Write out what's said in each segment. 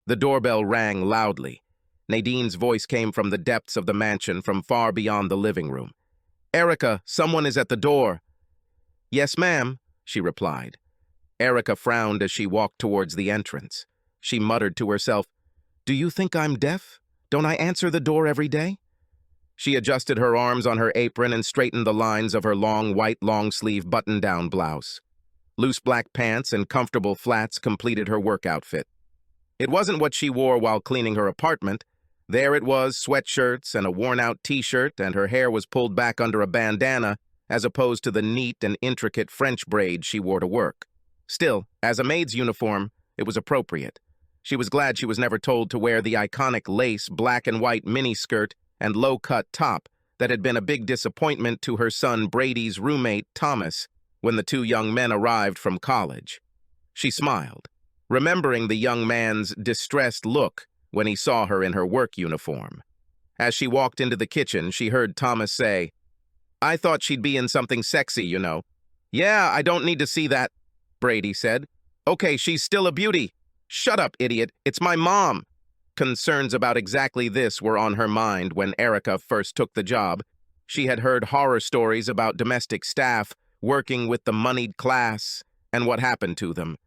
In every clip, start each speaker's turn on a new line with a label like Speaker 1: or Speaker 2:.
Speaker 1: The doorbell rang loudly. Nadine's voice came from the depths of the mansion from far beyond the living room. "Erica, someone is at the door." "Yes, ma'am," she replied. Erica frowned as she walked towards the entrance. She muttered to herself, "Do you think I'm deaf? Don't I answer the door every day?" She adjusted her arms on her apron and straightened the lines of her long white long-sleeve button-down blouse. Loose black pants and comfortable flats completed her work outfit. It wasn't what she wore while cleaning her apartment. There it was, sweatshirts and a worn-out t-shirt, and her hair was pulled back under a bandana as opposed to the neat and intricate French braids she wore to work. Still, as a maid's uniform, it was appropriate. She was glad she was never told to wear the iconic lace black and white miniskirt and low-cut top that had been a big disappointment to her son Brady's roommate, Thomas, when the two young men arrived from college. She smiled, remembering the young man's distressed look when he saw her in her work uniform. As she walked into the kitchen, she heard Thomas say, "I thought she'd be in something sexy, you know." "Yeah, I don't need to see that," Brady said. "Okay, she's still a beauty." "Shut up, idiot. It's my mom." Concerns about exactly this were on her mind when Erica first took the job. She had heard horror stories about domestic staff working with the moneyed class and what happened to them.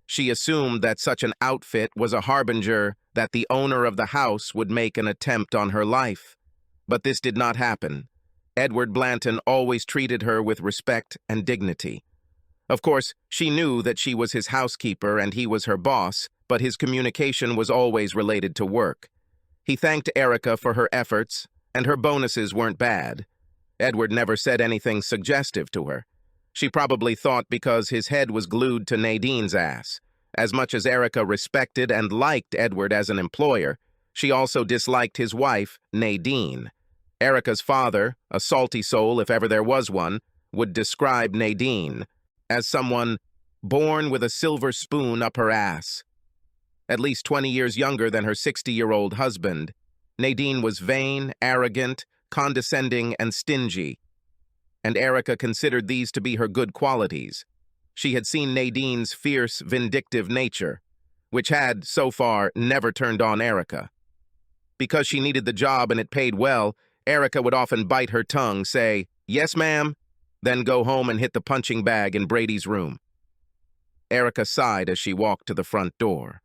Speaker 1: She assumed that such an outfit was a harbinger that the owner of the house would make an attempt on her life. But this did not happen. Edward Blanton always treated her with respect and dignity. Of course, she knew that she was his housekeeper and he was her boss, but his communication was always related to work. He thanked Erica for her efforts, and her bonuses weren't bad. Edward never said anything suggestive to her. She probably thought because his head was glued to Nadine's ass. As much as Erica respected and liked Edward as an employer, she also disliked his wife, Nadine. Erica's father, a salty soul if ever there was one, would describe Nadine as someone born with a silver spoon up her ass. At least 20 years younger than her 60-year-old husband, Nadine was vain, arrogant, condescending, and stingy. And Erica considered these to be her good qualities. She had seen Nadine's fierce, vindictive nature, which had, so far, never turned on Erica. Because she needed the job and it paid well, Erica would often bite her tongue, say, "Yes, ma'am," then go home and hit the punching bag in Brady's room. Erica sighed as she walked to the front door.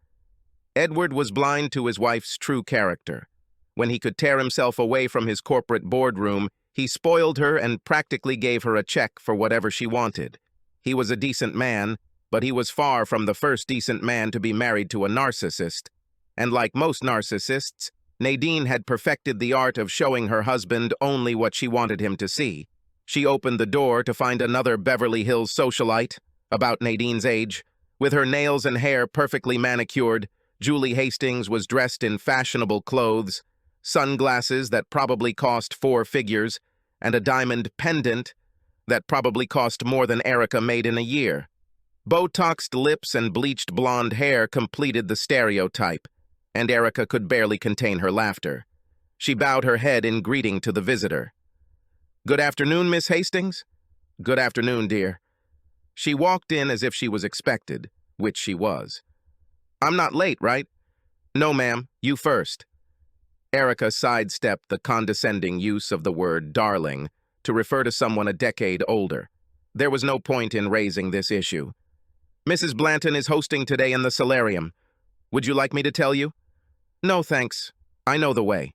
Speaker 1: Edward was blind to his wife's true character. When he could tear himself away from his corporate boardroom, he spoiled her and practically gave her a check for whatever she wanted. He was a decent man, but he was far from the first decent man to be married to a narcissist. And like most narcissists, Nadine had perfected the art of showing her husband only what she wanted him to see. She opened the door to find another Beverly Hills socialite, about Nadine's age. With her nails and hair perfectly manicured, Julie Hastings was dressed in fashionable clothes, sunglasses that probably cost 4 figures, and a diamond pendant that probably cost more than Erica made in a year. Botoxed lips and bleached blonde hair completed the stereotype, and Erica could barely contain her laughter. She bowed her head in greeting to the visitor. "Good afternoon, Miss Hastings." "Good afternoon, dear." She walked in as if she was expected, which she was. "I'm not late, right?" "No, ma'am, you first." Erica sidestepped the condescending use of the word darling to refer to someone a decade older. There was no point in raising this issue. "Mrs. Blanton is hosting today in the solarium. Would you like me to tell you?" "No, thanks. I know the way."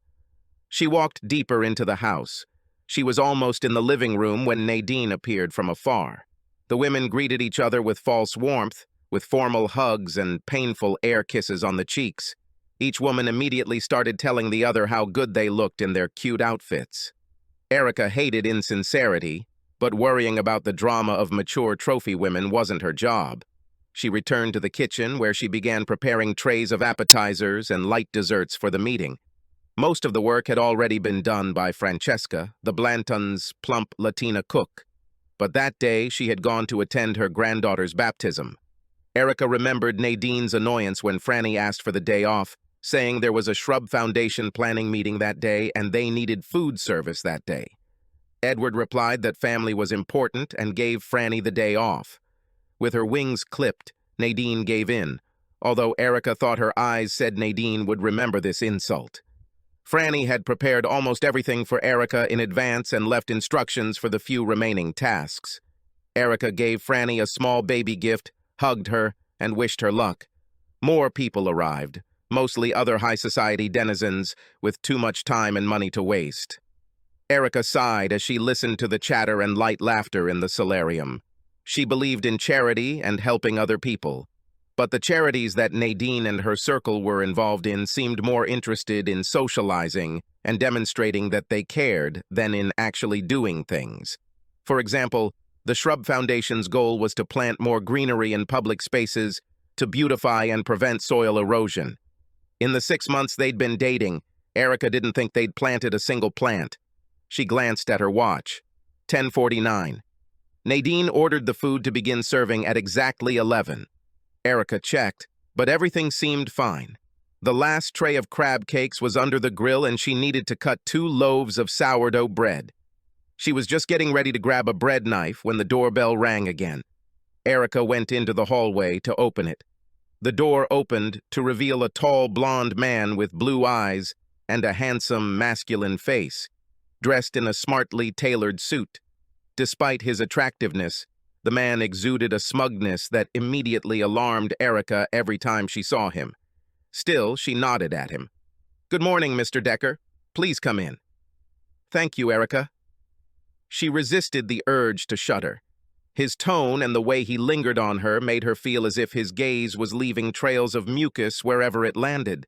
Speaker 1: She walked deeper into the house. She was almost in the living room when Nadine appeared from afar. The women greeted each other with false warmth, with formal hugs and painful air kisses on the cheeks. Each woman immediately started telling the other how good they looked in their cute outfits. Erica hated insincerity, but worrying about the drama of mature trophy women wasn't her job. She returned to the kitchen where she began preparing trays of appetizers and light desserts for the meeting. Most of the work had already been done by Francesca, the Blantons' plump Latina cook. But that day she had gone to attend her granddaughter's baptism. Erica remembered Nadine's annoyance when Franny asked for the day off, saying there was a Shrub Foundation planning meeting that day and they needed food service that day. Edward replied that family was important and gave Franny the day off. With her wings clipped, Nadine gave in. although Erica thought her eyes said Nadine would remember this insult. Franny had prepared almost everything for Erica in advance and left instructions for the few remaining tasks. Erica gave Franny a small baby gift, hugged her, and wished her luck. More people arrived, mostly other high society denizens with too much time and money to waste. Erica sighed as she listened to the chatter and light laughter in the solarium. She believed in charity and helping other people. But the charities that Nadine and her circle were involved in seemed more interested in socializing and demonstrating that they cared than in actually doing things. For example, the Shrub Foundation's goal was to plant more greenery in public spaces to beautify and prevent soil erosion. In the 6 months they'd been dating, Erica didn't think they'd planted a single plant. She glanced at her watch. 10:49. Nadine ordered the food to begin serving at exactly 11. Erica checked, but everything seemed fine. The last tray of crab cakes was under the grill and she needed to cut 2 loaves of sourdough bread. She was just getting ready to grab a bread knife when the doorbell rang again. Erica went into the hallway to open it. The door opened to reveal a tall blonde man with blue eyes and a handsome masculine face, dressed in a smartly tailored suit. Despite his attractiveness, the man exuded a smugness that immediately alarmed Erica every time she saw him. Still, she nodded at him. "Good morning, Mr. Decker. Please come in." "Thank you, Erica." She resisted the urge to shudder. His tone and the way he lingered on her made her feel as if his gaze was leaving trails of mucus wherever it landed.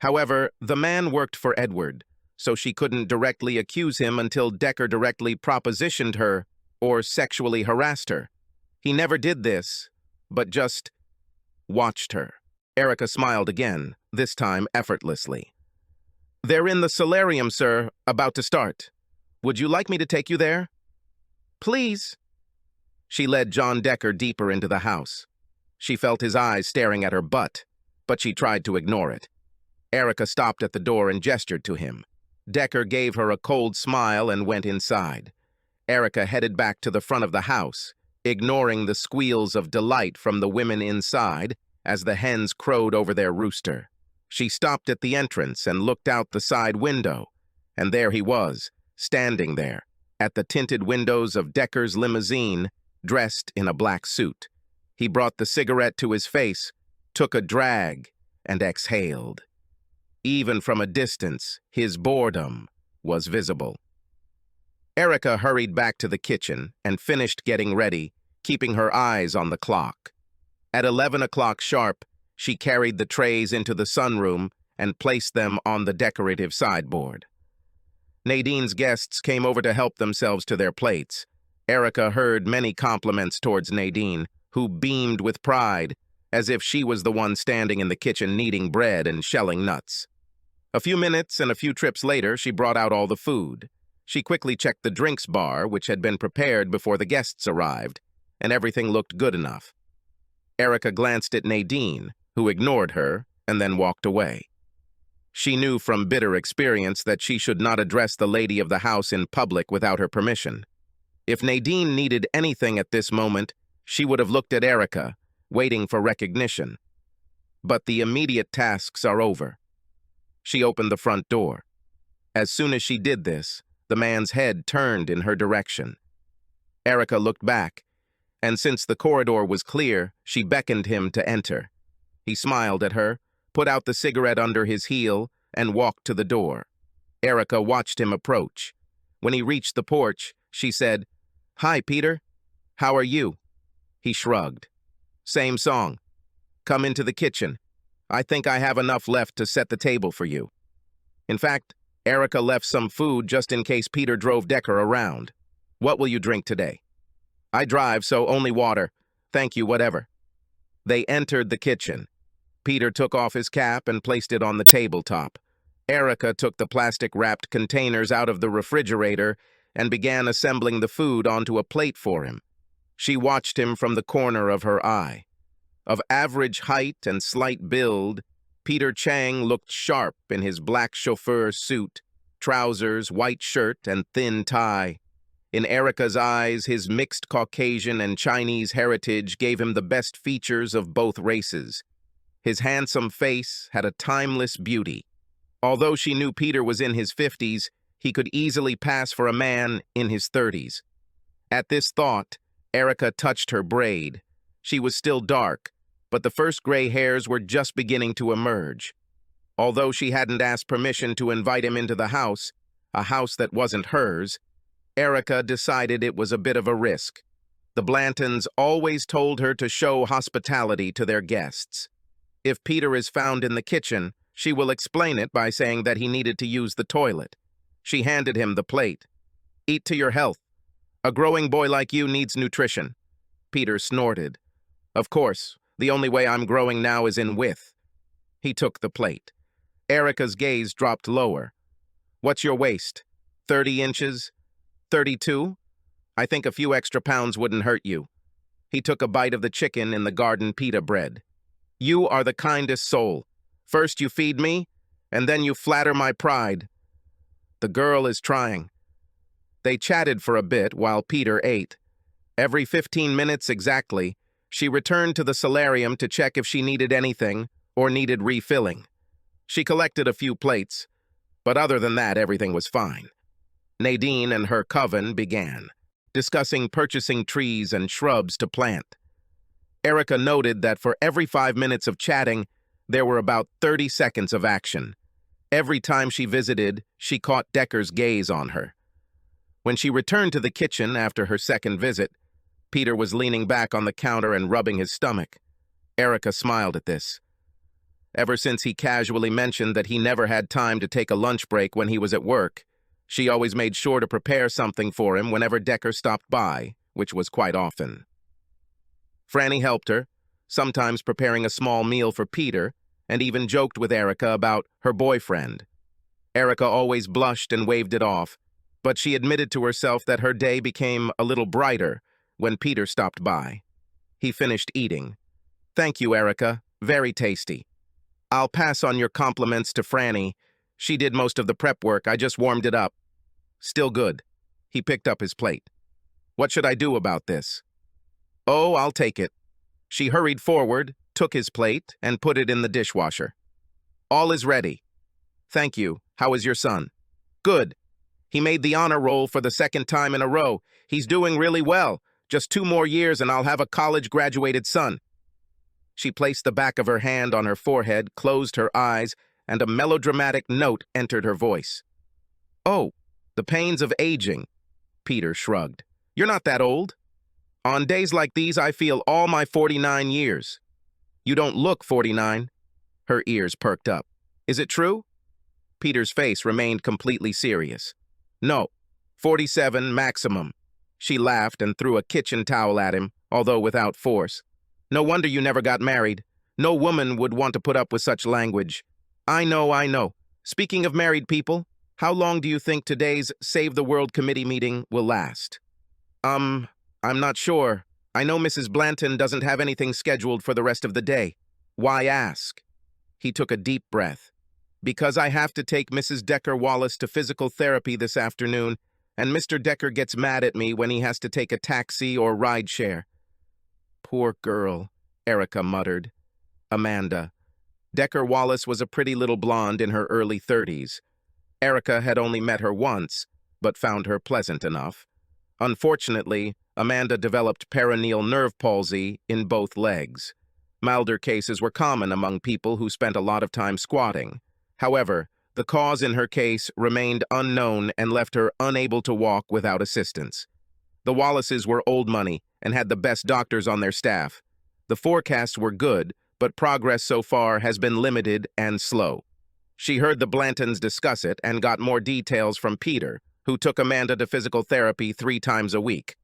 Speaker 1: However, the man worked for Edward, so she couldn't directly accuse him until Decker directly propositioned her or sexually harassed her. He never did this, but just watched her. Erica smiled again, this time effortlessly. "They're in the solarium, sir, about to start. Would you like me to take you there?" "Please." She led John Decker deeper into the house. She felt his eyes staring at her butt, but she tried to ignore it. Erica stopped at the door and gestured to him. Decker gave her a cold smile and went inside. Erica headed back to the front of the house, ignoring the squeals of delight from the women inside as the hens crowed over their rooster. She stopped at the entrance and looked out the side window, and there he was, standing there, at the tinted windows of Decker's limousine, dressed in a black suit. He brought the cigarette to his face, took a drag, and exhaled. Even from a distance, his boredom was visible. Erica hurried back to the kitchen and finished getting ready, keeping her eyes on the clock. At 11 o'clock sharp, she carried the trays into the sunroom and placed them on the decorative sideboard. Nadine's guests came over to help themselves to their plates. Erica heard many compliments towards Nadine, who beamed with pride, as if she was the one standing in the kitchen kneading bread and shelling nuts. A few minutes and a few trips later, she brought out all the food. She quickly checked the drinks bar, which had been prepared before the guests arrived, and everything looked good enough. Erica glanced at Nadine, who ignored her, and then walked away. She knew from bitter experience that she should not address the lady of the house in public without her permission. If Nadine needed anything at this moment, she would have looked at Erica, waiting for recognition. But the immediate tasks are over. She opened the front door. As soon as she did this, the man's head turned in her direction. Erica looked back, and since the corridor was clear, she beckoned him to enter. He smiled at her, put out the cigarette under his heel, and walked to the door. Erica watched him approach. When he reached the porch, she said, "Hi, Peter. How are you?" He shrugged. "Same song. Come into the kitchen. I think I have enough left to set the table for you." In fact, Erica left some food just in case Peter drove Decker around. "What will you drink today?" "I drive, so only water. Thank you, whatever." They entered the kitchen. Peter took off his cap and placed it on the tabletop. Erica took the plastic-wrapped containers out of the refrigerator and began assembling the food onto a plate for him. She watched him from the corner of her eye. Of average height and slight build, Peter Chang looked sharp in his black chauffeur suit, trousers, white shirt, and thin tie. In Erica's eyes, his mixed Caucasian and Chinese heritage gave him the best features of both races. His handsome face had a timeless beauty. Although she knew Peter was in his 50s, he could easily pass for a man in his 30s. At this thought, Erica touched her braid. She was still dark, but the first gray hairs were just beginning to emerge. Although she hadn't asked permission to invite him into the house, a house that wasn't hers, Erica decided it was a bit of a risk. The Blantons always told her to show hospitality to their guests. If Peter is found in the kitchen, she will explain it by saying that he needed to use the toilet. She handed him the plate. "Eat to your health. A growing boy like you needs nutrition." Peter snorted. "Of course, the only way I'm growing now is in width." He took the plate. Erica's gaze dropped lower. "What's your waist? 30 inches? 32? I think a few extra pounds wouldn't hurt you." He took a bite of the chicken in the garden pita bread. "You are the kindest soul. First you feed me, and then you flatter my pride." "The girl is trying." They chatted for a bit while Peter ate. Every 15 minutes exactly, she returned to the solarium to check if she needed anything or needed refilling. She collected a few plates, but other than that, everything was fine. Nadine and her coven began, discussing purchasing trees and shrubs to plant. Erica noted that for every 5 minutes of chatting, there were about 30 seconds of action. Every time she visited, she caught Decker's gaze on her. When she returned to the kitchen after her second visit, Peter was leaning back on the counter and rubbing his stomach. Erica smiled at this. Ever since he casually mentioned that he never had time to take a lunch break when he was at work, she always made sure to prepare something for him whenever Decker stopped by, which was quite often. Franny helped her, sometimes preparing a small meal for Peter, and even joked with Erica about her boyfriend. Erica always blushed and waved it off, but she admitted to herself that her day became a little brighter when Peter stopped by. He finished eating. "Thank you, Erica. Very tasty. I'll pass on your compliments to Franny. She did most of the prep work. I just warmed it up." "Still good." He picked up his plate. "What should I do about this?" "Oh, I'll take it." She hurried forward, took his plate, and put it in the dishwasher. "All is ready." "Thank you. How is your son?" "Good. He made the honor roll for the second time in a row. He's doing really well. Just 2 more years and I'll have a college-graduated son." She placed the back of her hand on her forehead, closed her eyes, and a melodramatic note entered her voice. "Oh, the pains of aging." Peter shrugged. "You're not that old. On days like these, I feel all my 49 years. You don't look 49. Her ears perked up. "Is it true?" Peter's face remained completely serious. "No, 47 maximum." She laughed and threw a kitchen towel at him, although without force. "No wonder you never got married. No woman would want to put up with such language." I know. Speaking of married people, how long do you think today's Save the World Committee meeting will last?" I'm not sure. I know Mrs. Blanton doesn't have anything scheduled for the rest of the day." "Why ask?" He took a deep breath. "Because I have to take Mrs. Decker Wallace to physical therapy this afternoon, and Mr. Decker gets mad at me when he has to take a taxi or rideshare." "Poor girl," Erica muttered. Amanda. Decker Wallace was a pretty little blonde in her early 30s. Erica had only met her once, but found her pleasant enough. Unfortunately, Amanda developed peroneal nerve palsy in both legs. Milder cases were common among people who spent a lot of time squatting. However, the cause in her case remained unknown and left her unable to walk without assistance. The Wallaces were old money and had the best doctors on their staff. The forecasts were good, but progress so far has been limited and slow. She heard the Blantons discuss it and got more details from Peter, who took Amanda to physical therapy 3 times a week.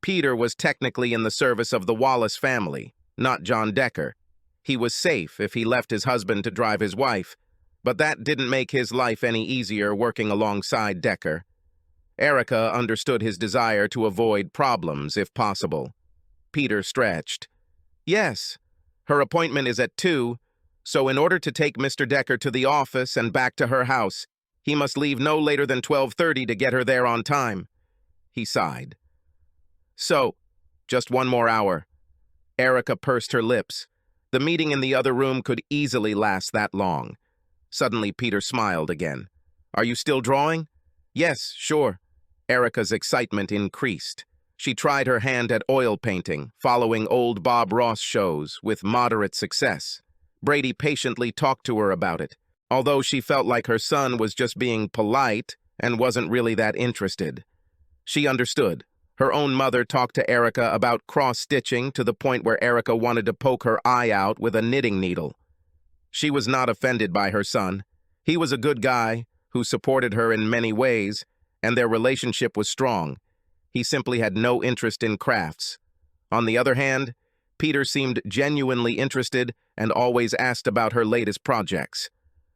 Speaker 1: Peter was technically in the service of the Wallace family, not John Decker. He was safe if he left his husband to drive his wife, but that didn't make his life any easier working alongside Decker. Erica understood his desire to avoid problems if possible. Peter stretched. "Yes, her appointment is at 2, so in order to take Mr. Decker to the office and back to her house, he must leave no later than 12:30 to get her there on time." He sighed. "So, just 1 more hour." Erica pursed her lips. The meeting in the other room could easily last that long. Suddenly, Peter smiled again. "Are you still drawing?" "Yes, sure." Erica's excitement increased. She tried her hand at oil painting, following old Bob Ross shows, with moderate success. Brady patiently talked to her about it, although she felt like her son was just being polite and wasn't really that interested. She understood. Her own mother talked to Erica about cross-stitching to the point where Erica wanted to poke her eye out with a knitting needle. She was not offended by her son. He was a good guy who supported her in many ways, and their relationship was strong. He simply had no interest in crafts. On the other hand, Peter seemed genuinely interested and always asked about her latest projects.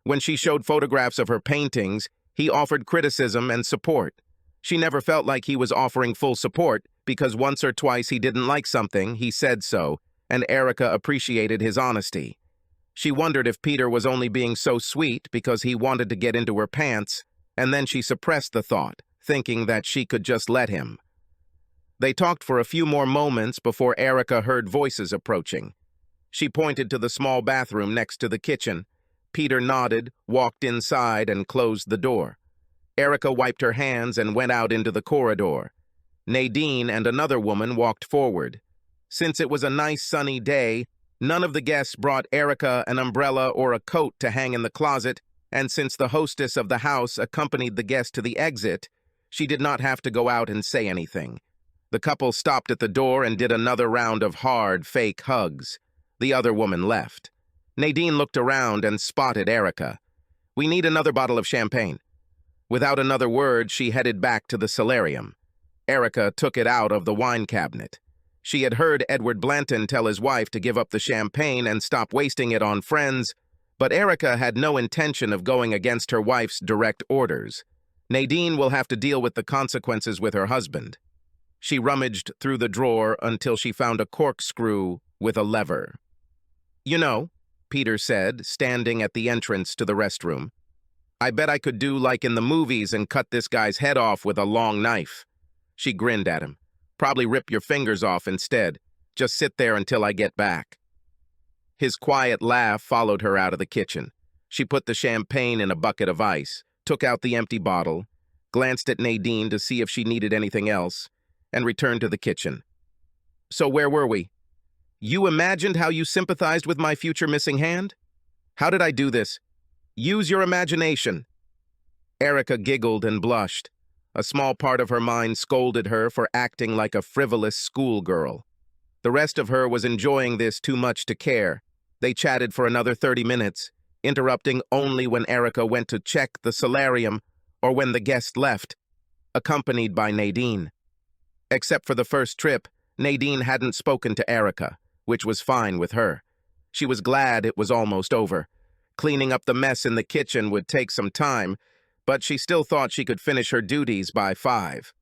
Speaker 1: When she showed photographs of her paintings, he offered criticism and support. She never felt like he was offering full support because once or twice he didn't like something, he said so, and Erica appreciated his honesty. She wondered if Peter was only being so sweet because he wanted to get into her pants, and then she suppressed the thought, thinking that she could just let him. They talked for a few more moments before Erica heard voices approaching. She pointed to the small bathroom next to the kitchen. Peter nodded, walked inside, and closed the door. Erica wiped her hands and went out into the corridor. Nadine and another woman walked forward. Since it was a nice sunny day, none of the guests brought Erica an umbrella or a coat to hang in the closet, and since the hostess of the house accompanied the guest to the exit, she did not have to go out and say anything. The couple stopped at the door and did another round of hard, fake hugs. The other woman left. Nadine looked around and spotted Erica. "We need another bottle of champagne." Without another word, she headed back to the solarium. Erica took it out of the wine cabinet. She had heard Edward Blanton tell his wife to give up the champagne and stop wasting it on friends, but Erica had no intention of going against her wife's direct orders. Nadine will have to deal with the consequences with her husband. She rummaged through the drawer until she found a corkscrew with a lever. "You know," Peter said, standing at the entrance to the restroom, "I bet I could do like in the movies and cut this guy's head off with a long knife." She grinned at him. "Probably rip your fingers off instead. Just sit there until I get back." His quiet laugh followed her out of the kitchen. She put the champagne in a bucket of ice, took out the empty bottle, glanced at Nadine to see if she needed anything else, and returned to the kitchen. "So where were we? You imagined how you sympathized with my future missing hand? How did I do this? Use your imagination." Erica giggled and blushed. A small part of her mind scolded her for acting like a frivolous schoolgirl. The rest of her was enjoying this too much to care. They chatted for another 30 minutes, interrupting only when Erica went to check the solarium or when the guest left, accompanied by Nadine. Except for the first trip, Nadine hadn't spoken to Erica, which was fine with her. She was glad it was almost over. Cleaning up the mess in the kitchen would take some time, but she still thought she could finish her duties by 5.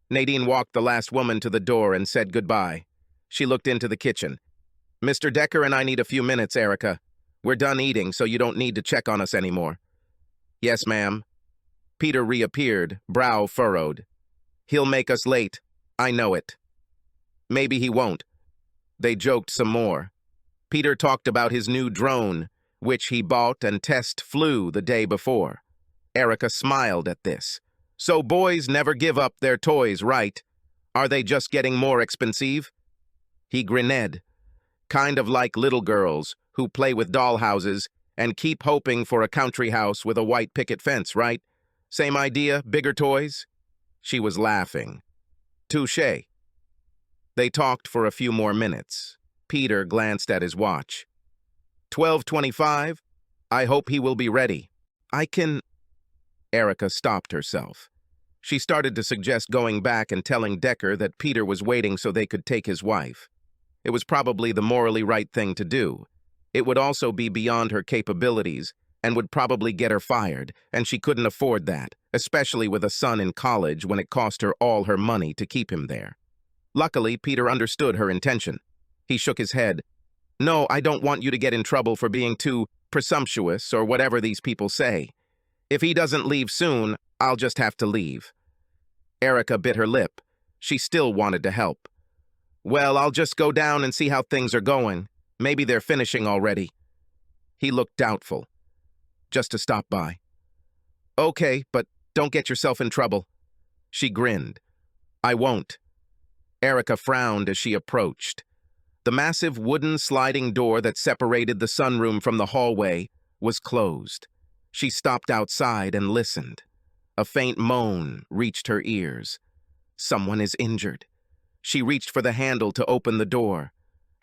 Speaker 1: Nadine walked the last woman to the door and said goodbye. She looked into the kitchen. "Mr. Decker and I need a few minutes, Erica. We're done eating, so you don't need to check on us anymore." "Yes, ma'am." Peter reappeared, brow furrowed. "He'll make us late. I know it." "Maybe he won't." They joked some more. Peter talked about his new drone, which he bought and test flew the day before. Erica smiled at this. "So boys never give up their toys, right? Are they just getting more expensive?" He grinned. "Kind of like little girls who play with dollhouses and keep hoping for a country house with a white picket fence, right? Same idea, bigger toys?" She was laughing. "Touché." They talked for a few more minutes. Peter glanced at his watch. 12:25. I hope he will be ready. I can... Erica stopped herself. She started to suggest going back and telling Decker that Peter was waiting so they could take his wife. It was probably the morally right thing to do. It would also be beyond her capabilities and would probably get her fired, and she couldn't afford that, especially with a son in college when it cost her all her money to keep him there. Luckily, Peter understood her intention. He shook his head. "No, I don't want you to get in trouble for being too presumptuous or whatever these people say. If he doesn't leave soon, I'll just have to leave." Erica bit her lip. She still wanted to help. "Well, I'll just go down and see how things are going. Maybe they're finishing already. He looked doubtful. Just to stop by. Okay, but don't get yourself in trouble. She grinned. I won't. Erica frowned as she approached. The massive wooden sliding door that separated the sunroom from the hallway was closed. She stopped outside and listened. A faint moan reached her ears. Someone is injured. She reached for the handle to open the door.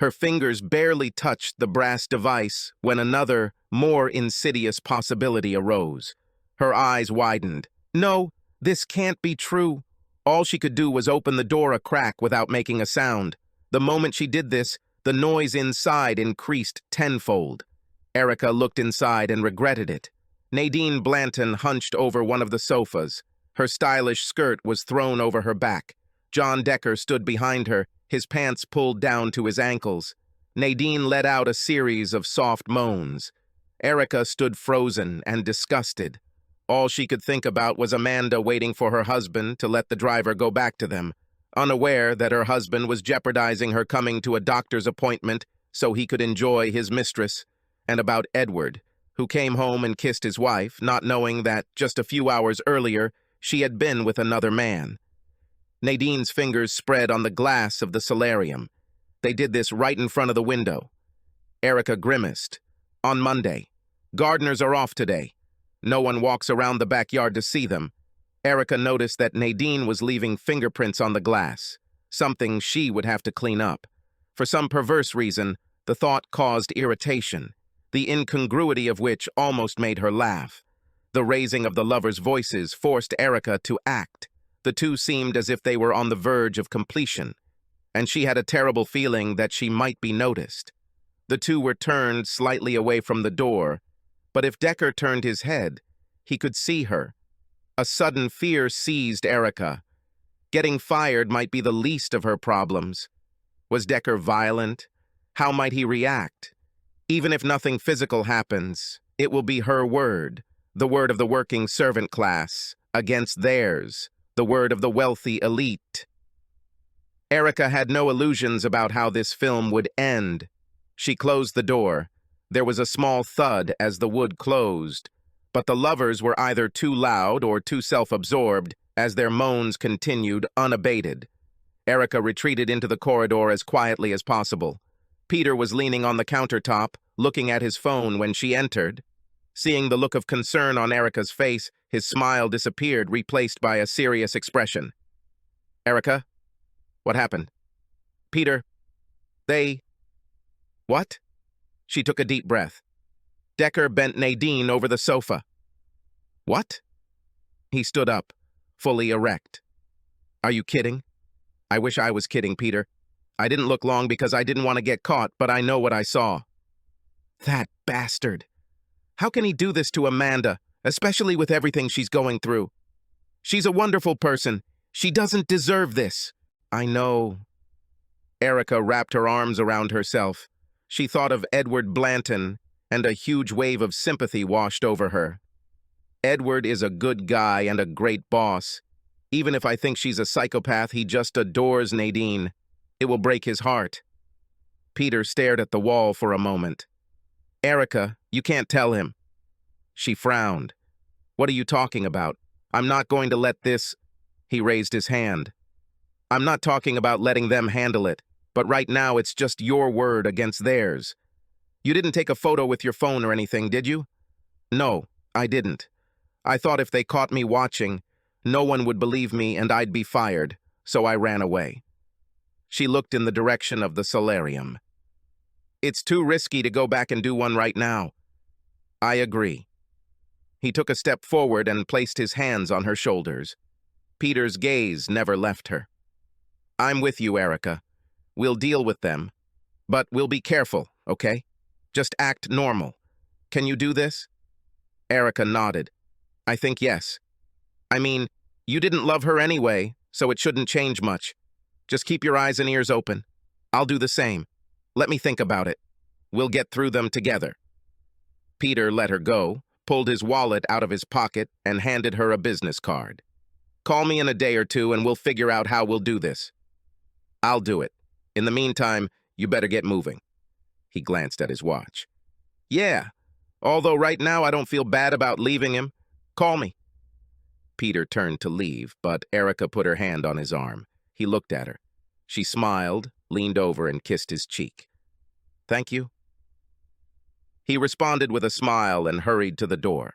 Speaker 1: Her fingers barely touched the brass device when another, more insidious possibility arose. Her eyes widened. No, this can't be true. All she could do was open the door a crack without making a sound. The moment she did this, the noise inside increased tenfold. Erica looked inside and regretted it. Nadine Blanton hunched over one of the sofas. Her stylish skirt was thrown over her back. John Decker stood behind her, his pants pulled down to his ankles. Nadine let out a series of soft moans. Erica stood frozen and disgusted. All she could think about was Amanda waiting for her husband to let the driver go back to them, unaware that her husband was jeopardizing her coming to a doctor's appointment so he could enjoy his mistress, and about Edward, who came home and kissed his wife, not knowing that just a few hours earlier she had been with another man. Nadine's fingers spread on the glass of the solarium. They did this right in front of the window. Erica grimaced. On Monday. Gardeners are off today. No one walks around the backyard to see them. Erica noticed that Nadine was leaving fingerprints on the glass, something she would have to clean up. For some perverse reason, the thought caused irritation, the incongruity of which almost made her laugh. The raising of the lovers' voices forced Erica to act. The two seemed as if they were on the verge of completion, and she had a terrible feeling that she might be noticed. The two were turned slightly away from the door, but if Decker turned his head, he could see her. A sudden fear seized Erica. Getting fired might be the least of her problems. Was Decker violent? How might he react? Even if nothing physical happens, it will be her word, the word of the working servant class, against theirs, the word of the wealthy elite. Erica had no illusions about how this film would end. She closed the door. There was a small thud as the wood closed, but the lovers were either too loud or too self-absorbed as their moans continued unabated. Erica retreated into the corridor as quietly as possible. Peter was leaning on the countertop, looking at his phone when she entered. Seeing the look of concern on Erica's face, his smile disappeared, replaced by a serious expression. Erica? What happened? Peter, they... What? She took a deep breath. Decker bent Nadine over the sofa. What? He stood up, fully erect. Are you kidding? I wish I was kidding, Peter. I didn't look long because I didn't want to get caught, but I know what I saw. That bastard. How can he do this to Amanda, especially with everything she's going through? She's a wonderful person. She doesn't deserve this. I know. Erica wrapped her arms around herself. She thought of Edward Blanton, and a huge wave of sympathy washed over her. Edward is a good guy and a great boss. Even if I think she's a psychopath, he just adores Nadine. It will break his heart. Peter stared at the wall for a moment. Erica, you can't tell him. She frowned. What are you talking about? I'm not going to let this... He raised his hand. I'm not talking about letting them handle it, but right now it's just your word against theirs. You didn't take a photo with your phone or anything, did you? No, I didn't. I thought if they caught me watching, no one would believe me and I'd be fired, so I ran away. She looked in the direction of the solarium. It's too risky to go back and do one right now. I agree. He took a step forward and placed his hands on her shoulders. Peter's gaze never left her. I'm with you, Erica. We'll deal with them. But we'll be careful, okay? Just act normal. Can you do this? Erica nodded. I think yes. I mean, you didn't love her anyway, so it shouldn't change much. Just keep your eyes and ears open. I'll do the same. Let me think about it. We'll get through them together. Peter let her go, pulled his wallet out of his pocket, and handed her a business card. Call me in a day or two and we'll figure out how we'll do this. I'll do it. In the meantime, you better get moving. He glanced at his watch. Yeah, although right now I don't feel bad about leaving him. Call me. Peter turned to leave, but Erica put her hand on his arm. He looked at her. She smiled, leaned over, and kissed his cheek. Thank you. He responded with a smile and hurried to the door.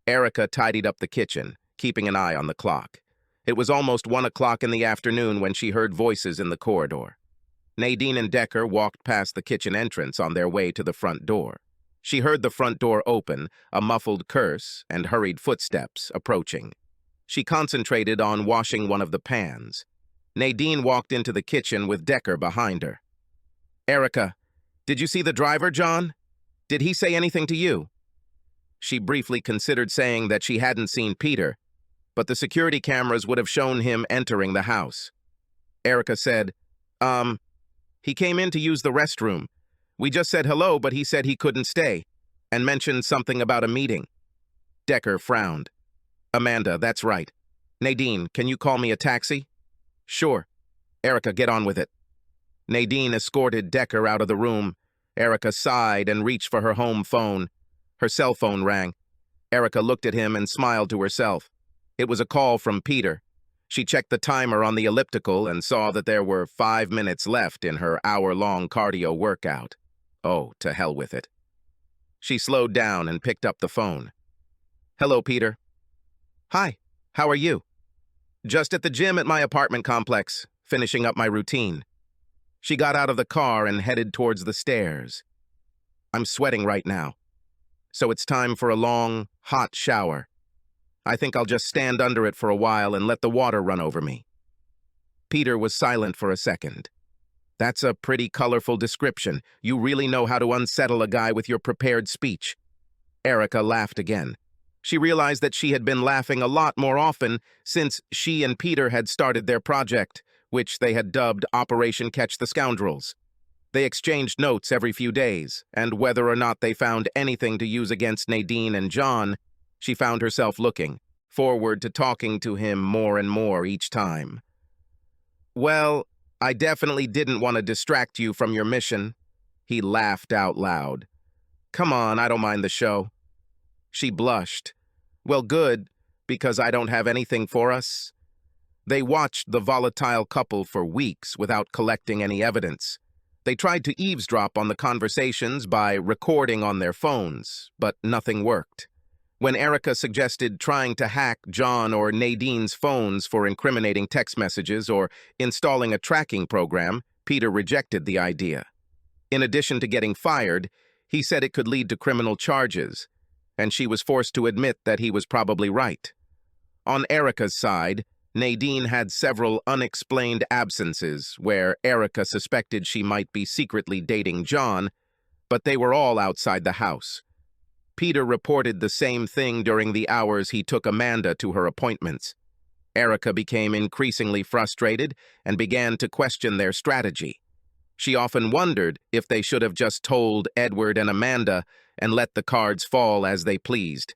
Speaker 1: Erica tidied up the kitchen, keeping an eye on the clock. It was almost 1 o'clock in the afternoon when she heard voices in the corridor. Nadine and Decker walked past the kitchen entrance on their way to the front door. She heard the front door open, a muffled curse, and hurried footsteps approaching. She concentrated on washing one of the pans. Nadine walked into the kitchen with Decker behind her. Erica, did you see the driver, John? Did he say anything to you? She briefly considered saying that she hadn't seen Peter, but the security cameras would have shown him entering the house. Erica said, he came in to use the restroom. We just said hello, but he said he couldn't stay, and mentioned something about a meeting. Decker frowned. Amanda, that's right. Nadine, can you call me a taxi? Sure. Erica, get on with it. Nadine escorted Decker out of the room. Erica sighed and reached for her home phone. Her cell phone rang. Erica looked at him and smiled to herself. It was a call from Peter. She checked the timer on the elliptical and saw that there were 5 minutes left in her hour-long cardio workout. Oh, to hell with it. She slowed down and picked up the phone. Hello, Peter. Hi, how are you? Just at the gym at my apartment complex, finishing up my routine. She got out of the car and headed towards the stairs. I'm sweating right now, so it's time for a long, hot shower. I think I'll just stand under it for a while and let the water run over me. Peter was silent for a second. That's a pretty colorful description. You really know how to unsettle a guy with your prepared speech. Erica laughed again. She realized that she had been laughing a lot more often since she and Peter had started their project, which they had dubbed Operation Catch the Scoundrels. They exchanged notes every few days, and whether or not they found anything to use against Nadine and John, she found herself looking forward to talking to him more and more each time. Well, I definitely didn't want to distract you from your mission. He laughed out loud. Come on, I don't mind the show. She blushed. Well, good, because I don't have anything for us. They watched the volatile couple for weeks without collecting any evidence. They tried to eavesdrop on the conversations by recording on their phones, but nothing worked. When Erica suggested trying to hack John or Nadine's phones for incriminating text messages or installing a tracking program, Peter rejected the idea. In addition to getting fired, he said it could lead to criminal charges, and she was forced to admit that he was probably right. On Erica's side, Nadine had several unexplained absences where Erica suspected she might be secretly dating John, but they were all outside the house. Peter reported the same thing during the hours he took Amanda to her appointments. Erica became increasingly frustrated and began to question their strategy. She often wondered if they should have just told Edward and Amanda and let the cards fall as they pleased.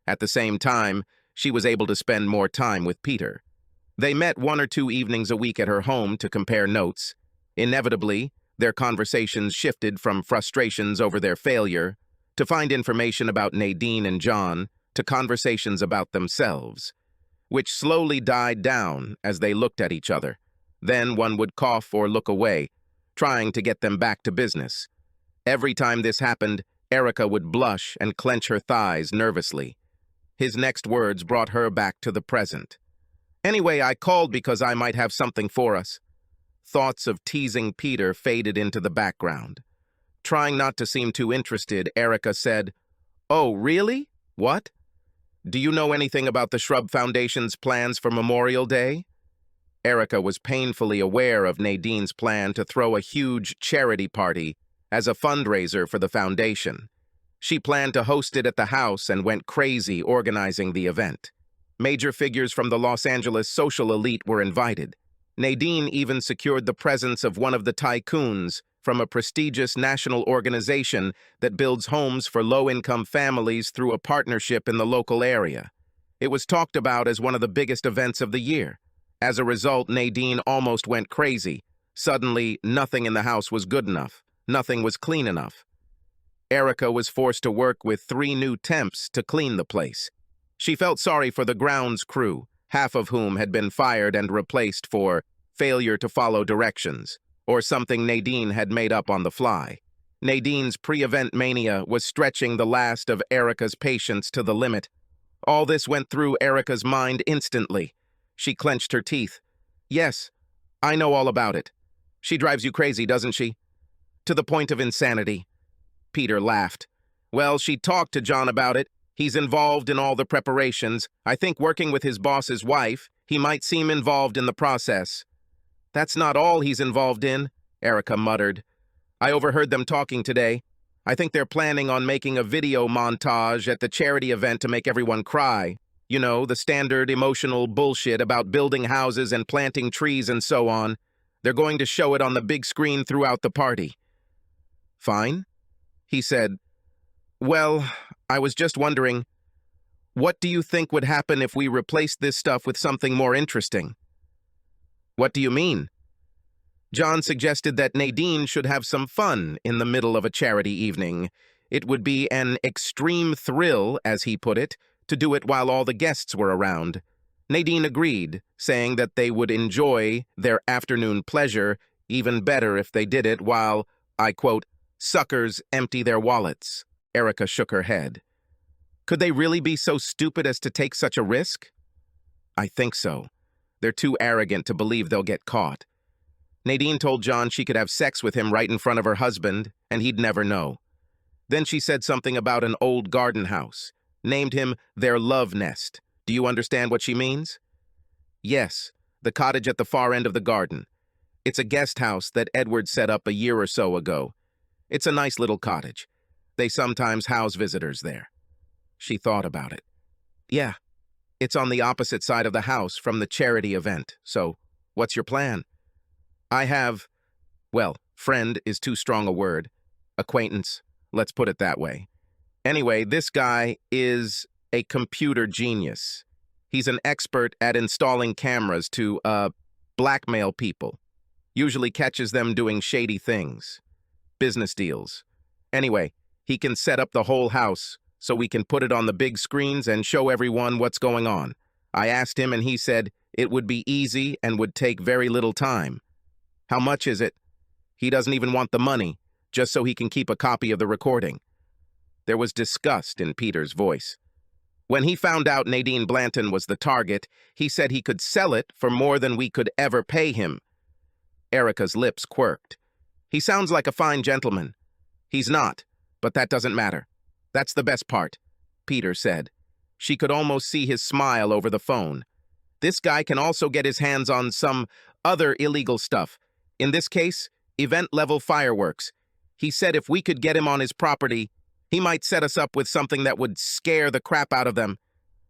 Speaker 1: At the same time, she was able to spend more time with Peter. They met 1 or 2 evenings a week at her home to compare notes. Inevitably, their conversations shifted from frustrations over their failure to find information about Nadine and John to conversations about themselves, which slowly died down as they looked at each other. Then one would cough or look away, trying to get them back to business. Every time this happened, Erica would blush and clench her thighs nervously. His next words brought her back to the present. Anyway, I called because I might have something for us. Thoughts of teasing Peter faded into the background. Trying not to seem too interested, Erica said, Oh, really? What? Do you know anything about the Shrub Foundation's plans for Memorial Day? Erica was painfully aware of Nadine's plan to throw a huge charity party as a fundraiser for the foundation. She planned to host it at the house and went crazy organizing the event. Major figures from the Los Angeles social elite were invited. Nadine even secured the presence of one of the tycoons from a prestigious national organization that builds homes for low-income families through a partnership in the local area. It was talked about as one of the biggest events of the year. As a result, Nadine almost went crazy. Suddenly, nothing in the house was good enough. Nothing was clean enough. Erica was forced to work with 3 new temps to clean the place. She felt sorry for the grounds crew, half of whom had been fired and replaced for failure to follow directions, or something Nadine had made up on the fly. Nadine's pre-event mania was stretching the last of Erica's patience to the limit. All this went through Erica's mind instantly. She clenched her teeth. Yes, I know all about it. She drives you crazy, doesn't she? To the point of insanity. Peter laughed. Well, she talked to John about it. He's involved in all the preparations. I think working with his boss's wife, he might seem involved in the process. That's not all he's involved in, Erica muttered. I overheard them talking today. I think they're planning on making a video montage at the charity event to make everyone cry. You know, the standard emotional bullshit about building houses and planting trees and so on. They're going to show it on the big screen throughout the party. Fine, he said. Well, I was just wondering, what do you think would happen if we replaced this stuff with something more interesting? What do you mean? John suggested that Nadine should have some fun in the middle of a charity evening. It would be an extreme thrill, as he put it, to do it while all the guests were around. Nadine agreed, saying that they would enjoy their afternoon pleasure even better if they did it while, I quote, suckers empty their wallets. Erica shook her head. Could they really be so stupid as to take such a risk? I think so. They're too arrogant to believe they'll get caught. Nadine told John she could have sex with him right in front of her husband, and he'd never know. Then she said something about an old garden house, named him their love nest. Do you understand what she means? Yes, the cottage at the far end of the garden. It's a guest house that Edward set up a year or so ago. It's a nice little cottage. They sometimes house visitors there. She thought about it. Yeah, it's on the opposite side of the house from the charity event, so what's your plan? I have, well, friend is too strong a word. Acquaintance, let's put it that way. Anyway, this guy is a computer genius. He's an expert at installing cameras to, blackmail people. Usually catches them doing shady things. Business deals. Anyway, he can set up the whole house so we can put it on the big screens and show everyone what's going on. I asked him and he said it would be easy and would take very little time. How much is it? He doesn't even want the money, just so he can keep a copy of the recording. There was disgust in Peter's voice. When he found out Nadine Blanton was the target, he said he could sell it for more than we could ever pay him. Erica's lips quirked. He sounds like a fine gentleman. He's not, but that doesn't matter. That's the best part, Peter said. She could almost see his smile over the phone. This guy can also get his hands on some other illegal stuff. In this case, event-level fireworks. He said if we could get him on his property, he might set us up with something that would scare the crap out of them.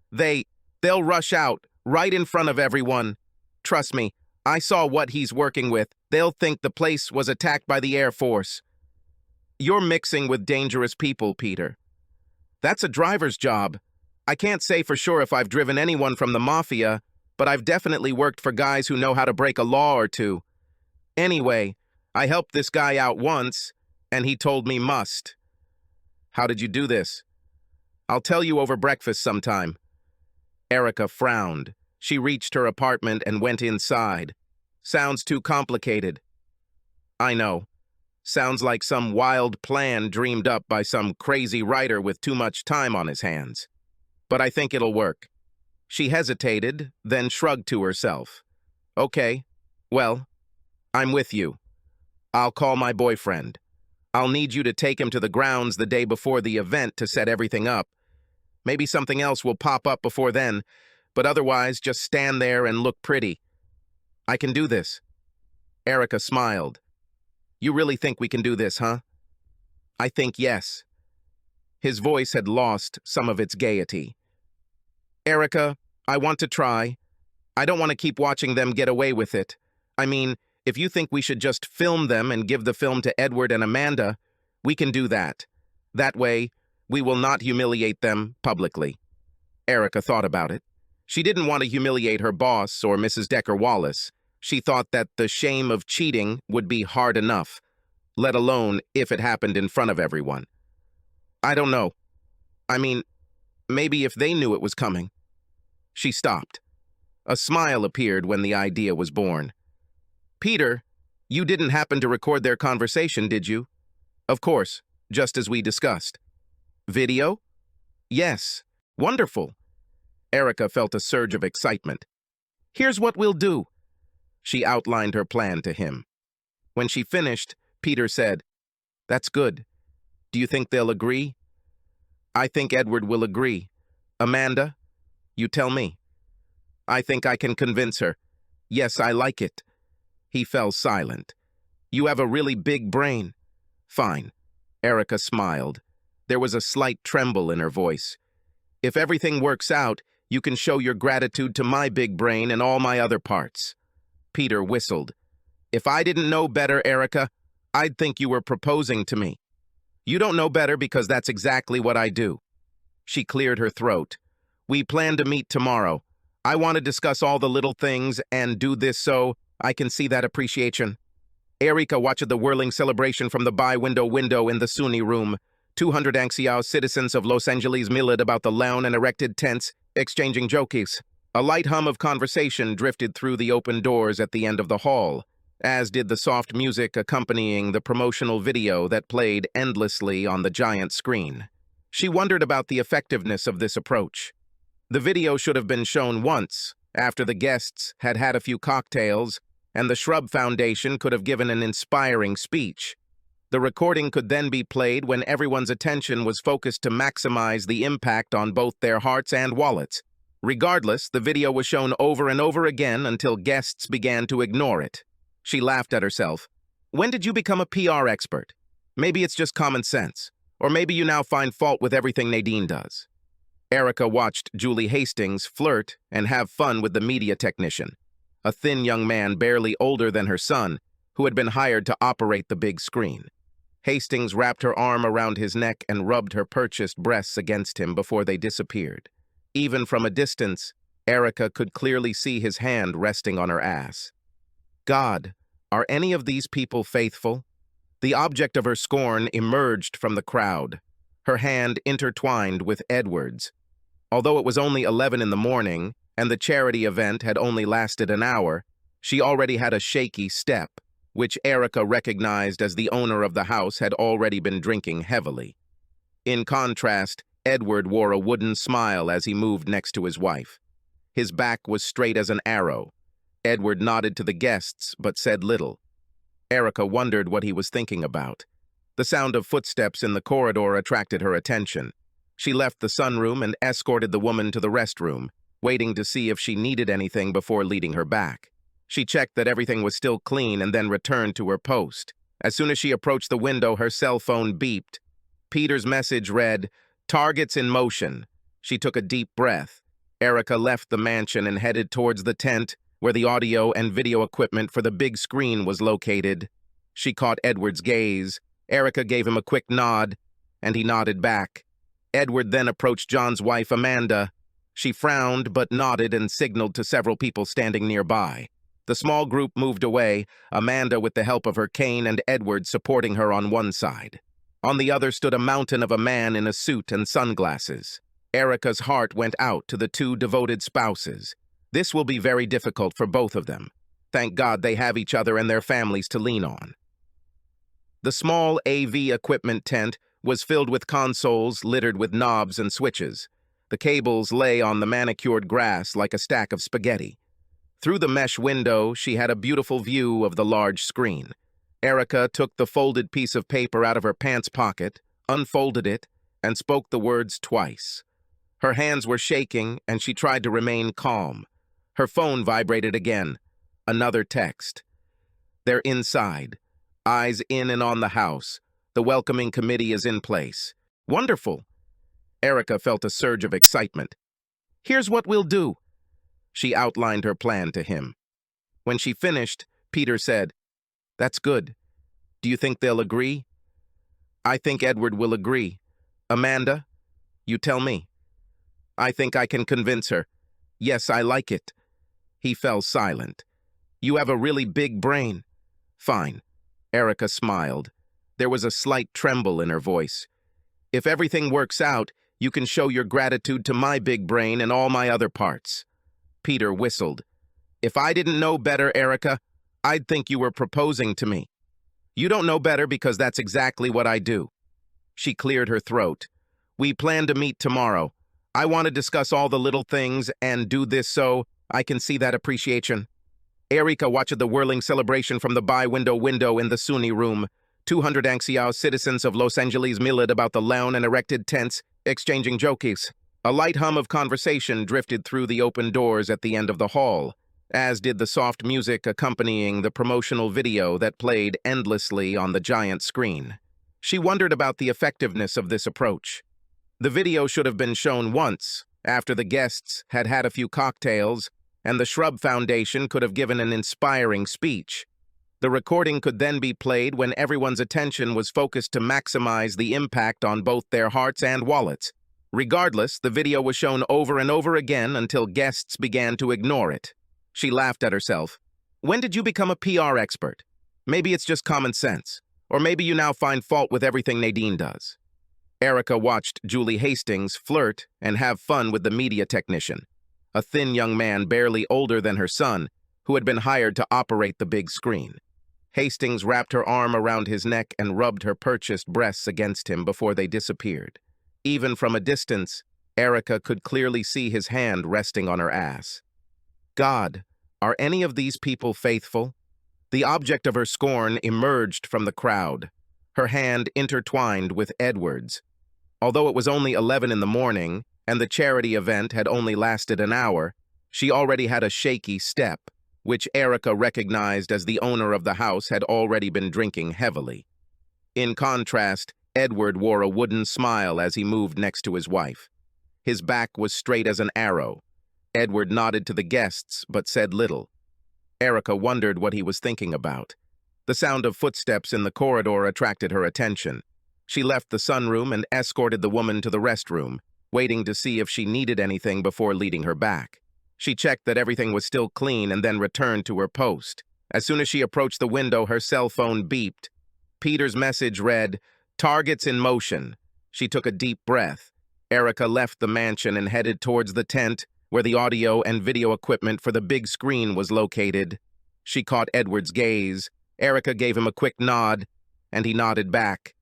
Speaker 1: They'll rush out, right in front of everyone. Trust me, I saw what he's working with. They'll think the place was attacked by the Air Force. You're mixing with dangerous people, Peter. That's a driver's job. I can't say for sure if I've driven anyone from the mafia, but I've definitely worked for guys who know how to break a law or two. Anyway, I helped this guy out once, and he told me must. How did you do this? I'll tell you over breakfast sometime. Erica frowned. She reached her apartment and went inside. Sounds too complicated. I know. Sounds like some wild plan dreamed up by some crazy writer with too much time on his hands. But I think it'll work. She hesitated, then shrugged to herself. Okay, well, I'm with you. I'll call my boyfriend. I'll need you to take him to the grounds the day before the event to set everything up. Maybe something else will pop up before then, but otherwise just stand there and look pretty. I can do this. Erica smiled. You really think we can do this, huh? I think yes. His voice had lost some of its gaiety. Erica, I want to try. I don't want to keep watching them get away with it. I mean, if you think we should just film them and give the film to Edward and Amanda, we can do that. That way, we will not humiliate them publicly. Erica thought about it. She didn't want to humiliate her boss or Mrs. Decker Wallace. She thought that the shame of cheating would be hard enough. let alone if it happened in front of everyone. I don't know. I mean, maybe if they knew it was coming. She stopped. A smile appeared when the idea was born. Peter, you didn't happen to record their conversation, did you? Of course, just as we discussed. Video? Yes. Wonderful. Erica felt a surge of excitement. Here's what we'll do. She outlined her plan to him. When she finished, Peter said, That's good. Do you think they'll agree? I think Edward will agree. Amanda, you tell me. I think I can convince her. Yes, I like it. He fell silent. You have a really big brain. Fine. Erica smiled. There was a slight tremble in her voice. If everything works out, you can show your gratitude to my big brain and all my other parts. Peter whistled. If I didn't know better, Erica, I'd think you were proposing to me. You don't know better because that's exactly what I do. She cleared her throat. We plan to meet tomorrow. I want to discuss all the little things and do this so I can see that appreciation. Erica watched the whirling celebration from the window in the Sunni room. 200 anxious citizens of Los Angeles milled about the lawn and erected tents, exchanging jokes. A light hum of conversation drifted through the open doors at the end of the hall, as did the soft music accompanying the promotional video that played endlessly on the giant screen. She wondered about the effectiveness of this approach. The video should have been shown once, after the guests had had a few cocktails, and the Shrub Foundation could have given an inspiring speech. The recording could then be played when everyone's attention was focused to maximize the impact on both their hearts and wallets. Regardless, the video was shown over and over again until guests began to ignore it. She laughed at herself. When did you become a PR expert? Maybe it's just common sense. Or maybe you now find fault with everything Nadine does. Erica watched Julie Hastings flirt and have fun with the media technician, a thin young man barely older than her son, who had been hired to operate the big screen. Hastings wrapped her arm around his neck and rubbed her purchased breasts against him before they disappeared. Even from a distance, Erica could clearly see his hand resting on her ass. God, are any of these people faithful? The object of her scorn emerged from the crowd, her hand intertwined with Edward's. Although it was only 11 in the morning, and the charity event had only lasted an hour, she already had a shaky step, which Erica recognized as the owner of the house had already been drinking heavily. In contrast, Edward wore a wooden smile as he moved next to his wife. His back was straight as an arrow. Edward nodded to the guests, but said little. Erica wondered what he was thinking about. The sound of footsteps in the corridor attracted her attention. She left the sunroom and escorted the woman to the restroom, waiting to see if she needed anything before leading her back. She checked that everything was still clean and then returned to her post. As soon as she approached the window, her cell phone beeped. Peter's message read, "Targets in motion." She took a deep breath. Erica left the mansion and headed towards the tent, where the audio and video equipment for the big screen was located. She caught Edward's gaze. Erica gave him a quick nod, and he nodded back. Edward then approached John's wife, Amanda. She frowned but nodded and signaled to several people standing nearby. The small group moved away, Amanda with the help of her cane and Edward supporting her on one side. On the other stood a mountain of a man in a suit and sunglasses. Erica's heart went out to the two devoted spouses. This will be very difficult for both of them. Thank God they have each other and their families to lean on. The small AV equipment tent was filled with consoles littered with knobs and switches. The cables lay on the manicured grass like a stack of spaghetti. Through the mesh window, she had a beautiful view of the large screen. Erica took the folded piece of paper out of her pants pocket, unfolded it, and spoke the words twice. Her hands were shaking, and she tried to remain calm. Her phone vibrated again. Another text. They're inside. Eyes in and on the house. The welcoming committee is in place. Wonderful. Erica felt a surge of excitement. Here's what we'll do. She outlined her plan to him. When she finished, Peter said, That's good. Do you think they'll agree? I think Edward will agree. Amanda, you tell me. I think I can convince her. Yes, I like it. He fell silent. You have a really big brain. Fine. Erica smiled. There was a slight tremble in her voice. "If everything works out, you can show your gratitude to my big brain and all my other parts." Peter whistled. "If I didn't know better, Erica, I'd think you were proposing to me. You don't know better because that's exactly what I do." She cleared her throat. "We plan to meet tomorrow. I want to discuss all the little things and do this so I can see that appreciation." Erica watched the whirling celebration from the window in the Sunni room. 200 anxious citizens of Los Angeles milled about the lawn and erected tents, exchanging jokes. A light hum of conversation drifted through the open doors at the end of the hall, as did the soft music accompanying the promotional video that played endlessly on the giant screen. She wondered about the effectiveness of this approach. The video should have been shown once, after the guests had had a few cocktails, and the Shrub Foundation could have given an inspiring speech. The recording could then be played when everyone's attention was focused to maximize the impact on both their hearts and wallets. Regardless, the video was shown over and over again until guests began to ignore it. She laughed at herself. "When did you become a PR expert? Maybe it's just common sense. Or maybe you now find fault with everything Nadine does." Erica watched Julie Hastings flirt and have fun with the media technician, a thin young man barely older than her son, who had been hired to operate the big screen. Hastings wrapped her arm around his neck and rubbed her purchased breasts against him before they disappeared. Even from a distance, Erica could clearly see his hand resting on her ass. God, are any of these people faithful? The object of her scorn emerged from the crowd, her hand intertwined with Edward's. Although it was only 11 in the morning, and the charity event had only lasted an hour, she already had a shaky step, which Erica recognized as the owner of the house had already been drinking heavily. In contrast, Edward wore a wooden smile as he moved next to his wife. His back was straight as an arrow. Edward nodded to the guests, but said little. Erica wondered what he was thinking about. The sound of footsteps in the corridor attracted her attention. She left the sunroom and escorted the woman to the restroom, waiting to see if she needed anything before leading her back. She checked that everything was still clean and then returned to her post. As soon as she approached the window, her cell phone beeped. Peter's message read, "Targets in motion." She took a deep breath. Erica left the mansion and headed towards the tent, where the audio and video equipment for the big screen was located. She caught Edward's gaze. Erica gave him a quick nod, and he nodded back.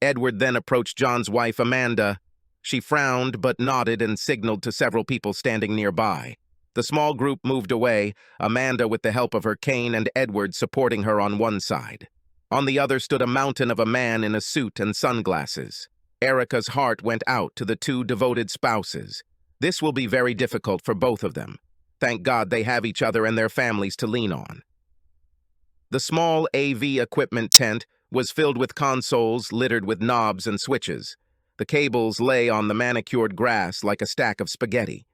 Speaker 1: Edward then approached John's wife, Amanda. She frowned but nodded and signaled to several people standing nearby. The small group moved away, Amanda with the help of her cane and Edward supporting her on one side. On the other stood a mountain of a man in a suit and sunglasses. Erica's heart went out to the two devoted spouses. This will be very difficult for both of them. Thank God they have each other and their families to lean on. The small AV equipment tent was filled with consoles littered with knobs and switches. The cables lay on the manicured grass like a stack of spaghetti.